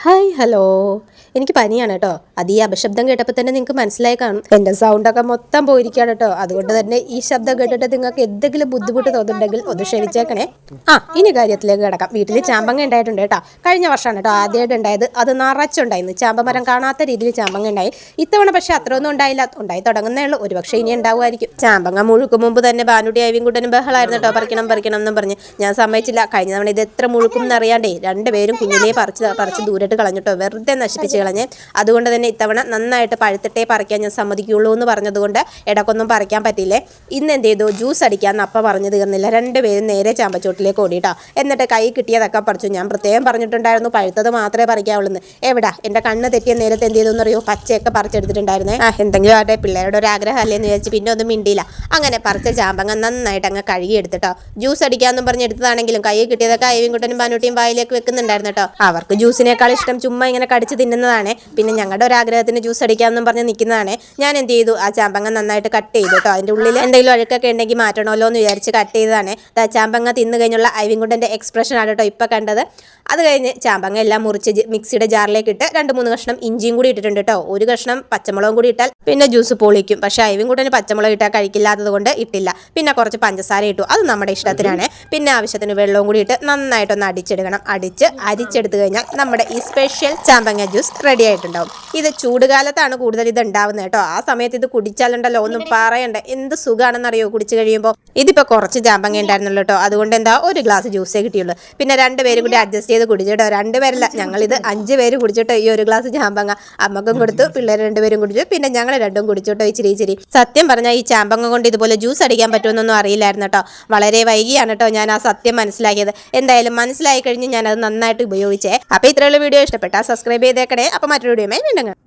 Hi hello, എനിക്ക് പനിയാണ് കേട്ടോ. അത് ഈ അപശബ്ദം കേട്ടപ്പോൾ തന്നെ നിങ്ങൾക്ക് മനസ്സിലായി കാണും. എൻ്റെ സൗണ്ടൊക്കെ മൊത്തം പോയിരിക്കുകയാണ് കേട്ടോ. അതുകൊണ്ട് തന്നെ ഈ ശബ്ദം കേട്ടിട്ട് നിങ്ങൾക്ക് എന്തെങ്കിലും ബുദ്ധിമുട്ട് തോന്നുന്നുണ്ടെങ്കിൽ ഒന്ന് ക്ഷമിച്ചേക്കണേ. ഇനി കാര്യത്തിലേക്ക് കിടക്കാം. വീട്ടിൽ ചാമ്പങ്ങ ഉണ്ടായിട്ടുണ്ട് കേട്ടോ. കഴിഞ്ഞ വർഷമാണ് കേട്ടോ ആദ്യമായിട്ട് ഉണ്ടായത്. അത് നിറച്ചുണ്ടായിരുന്നു. ചാമ്പമരം കാണാത്ത രീതിയിൽ ചാമ്പങ്ങ ഉണ്ടായി. ഇത്തവണ പക്ഷേ അത്രയൊന്നും ഉണ്ടായില്ല. ഉണ്ടായി തുടങ്ങുന്നേ ഉള്ളൂ. ഒരു പക്ഷേ ഇനി ഉണ്ടാവുമായിരിക്കും. ചാമ്പങ്ങ മുഴുക്കും മുമ്പ് തന്നെ ബാനുട്ടി അയവിൻകുട്ടനും ബഹളായിരുന്നു കേട്ടോ. പറിക്കണം എന്നും പറഞ്ഞ് ഞാൻ സമ്മതിച്ചില്ല. കഴിഞ്ഞ തവണ ഇത് എത്ര മുഴുക്കും എന്നറിയാണ്ടേ രണ്ടുപേരും കുഞ്ഞിലേ പറിച്ച് ദൂരട്ട് കളഞ്ഞിട്ടോ, വെറുതെ നശിപ്പിച്ച് കളഞ്ഞ്. അതുകൊണ്ട് തന്നെ ഇത്തവണ നന്നായിട്ട് പഴുത്തിട്ടേ പറിക്കാൻ ഞാൻ സമ്മതിക്കുള്ളൂ എന്ന് പറഞ്ഞതുകൊണ്ട് ഇടക്കൊന്നും പറിക്കാൻ പറ്റിയില്ലേ. ഇന്ന് എന്ത് ചെയ്തു, ജ്യൂസ് അടിക്കാമെന്ന് അപ്പം പറഞ്ഞു തീർന്നില്ല. രണ്ടുപേരും നേരെ ചാമ്പച്ചോട്ടിലേക്ക് ഓടിയിട്ടോ. എന്നിട്ട് കൈ കിട്ടിയതൊക്കെ പറിച്ചു. ഞാൻ പ്രത്യേകം പറഞ്ഞിട്ടുണ്ടായിരുന്നു പഴുത്തത് മാത്രമേ പറിക്കാവുള്ളൂ. എവിടാ എൻ്റെ കണ്ണ് തെറ്റിയ നേരത്തെ എന്ത് ചെയ്തെന്ന് അറിയോ, പച്ചയൊക്കെ പറിച്ചെടുത്തിട്ടുണ്ടായിരുന്നേ. എന്തെങ്കിലും ആട്ടെ, പിള്ളേരുടെ ഒരു ആഗ്രഹം അല്ലേന്ന് വിചാരിച്ച് പിന്നെ ഒന്നും മിണ്ടിയില്ല. അങ്ങനെ പറിച്ച ചാമ്പങ്ങ നന്നായിട്ട് അങ്ങ് കഴുകി എടുത്തിട്ടോ. ജ്യൂസ് അടിക്കാമെന്നും പറഞ്ഞ് എടുത്തതാണെങ്കിലും കൈ കിട്ടിയതൊക്കെ അയവിൻകുട്ടനും ബാനുട്ടിയും വായിലേക്ക് വെക്കുന്നുണ്ടായിരുന്നു കേട്ടോ. അവർക്ക് ജ്യൂസിനേക്കാൾ ഇഷ്ടം ചുമ്മാ ഇങ്ങനെ കടിച്ച് തിന്നുന്നതാണ്. പിന്നെ ഞങ്ങളുടെ ഒരു ആഗ്രഹത്തിന് ജ്യൂസ് അടിക്കാമെന്നും പറഞ്ഞ് നിൽക്കുന്നതാണ്. ഞാൻ എന്ത് ചെയ്തു, ആ ചാമ്പങ്ങ നന്നായിട്ട് കട്ട് ചെയ്തു കേട്ടോ. അതിൻ്റെ ഉള്ളിൽ എന്തെങ്കിലും അഴുക്കൊക്കെ ഉണ്ടെങ്കിൽ മാറ്റണമല്ലോ എന്ന് വിചാരിച്ച് കട്ട് ചെയ്തതാണ്. ചാമ്പങ്ങ തിന്നു കഴിഞ്ഞുള്ള അയവിൻകുട്ടൻ്റെ എക്സ്പ്രഷൻ ആണ് കേട്ടോ ഇപ്പം കണ്ടത്. അത് കഴിഞ്ഞ് ചാമ്പങ്ങ എല്ലാം മുറിച്ച് മിക്സിയുടെ ജാറിലേക്ക് ഇട്ട് 2-3 കഷ്ണം ഇഞ്ചിയും കൂടി ഇട്ടിട്ടുണ്ട് കേട്ടോ. ഒരു കഷ്ണം പച്ചമുളകും കൂടി ഇട്ടാൽ പിന്നെ ജ്യൂസ് പൊളിക്കും. പക്ഷേ അയവിൻകുട്ടന് പച്ചമുളക് ഇട്ടാൽ കഴിക്കില്ലാത്തത് കൊണ്ട് ഇട്ടില്ല. പിന്നെ കുറച്ച് പഞ്ചസാര ഇട്ടു, അത് നമ്മുടെ ഇഷ്ടത്തിനാണ്. പിന്നെ ആവശ്യത്തിന് വെള്ളവും കൂടി ഇട്ട് നന്നായിട്ടൊന്ന് അടിച്ചെടുക്കണം. അരിച്ചെടുത്ത് കഴിഞ്ഞാൽ നമ്മുടെ ഈ സ്പെഷ്യൽ ചാമ്പങ്ങ ജ്യൂസ് റെഡി ആയിട്ടുണ്ടാവും. ഇത് ചൂടുകാലത്താണ് കൂടുതൽ ഇത് ഉണ്ടാവുന്നത് കേട്ടോ. ആ സമയത്ത് ഇത് കുടിച്ചാലുണ്ടല്ലോ ഒന്നും പറയണ്ട, എന്ത് സുഖമാണെന്നറിയോ കുടിച്ചു കഴിയുമ്പോൾ. ഇതിപ്പോൾ കുറച്ച് ചാമ്പങ്ങ ഉണ്ടായിരുന്നല്ലോ കേട്ടോ. അതുകൊണ്ട് എന്താ ഒരു ഗ്ലാസ് ജ്യൂസേ കിട്ടിയുള്ളൂ. പിന്നെ രണ്ടുപേരും കൂടി അഡ്ജസ്റ്റ് ചെയ്ത് കുടിച്ചിട്ടോ. രണ്ടുപേരല്ല, ഞങ്ങളിത് 5 പേര് കുടിച്ചിട്ടോ. ഈ ഒരു ഗ്ലാസ് ചാമ്പങ്ങ അമ്മക്കും കൊടുത്തു, പിള്ളേർ 2 പേരും കുടിച്ചു, പിന്നെ ഞങ്ങൾ 2 കുടിച്ചോട്ടോ ഇച്ചിരി. സത്യം പറഞ്ഞാൽ ഈ ചാമ്പങ്ങ കൊണ്ട് ഇതുപോലെ ജ്യൂസ് അടിക്കാൻ പറ്റുമെന്നൊന്നും അറിയില്ലായിരുന്നു കേട്ടോ. വളരെ വൈകിയാണ് കേട്ടോ ഞാൻ ആ സത്യം മനസ്സിലാക്കിയത്. എന്തായാലും മനസ്സിലായി കഴിഞ്ഞ് ഞാനത് നന്നായിട്ട് ഉപയോഗിച്ചേ. അപ്പോൾ ഇത്രയുള്ള വീഡിയോ ഇഷ്ടപ്പെട്ടാൽ സബ്സ്ക്രൈബ് ചെയ്തേക്കണേ. അപ്പോൾ മറ്റൊരു വീഡിയോയുമായി വീണ്ടും കാണാം.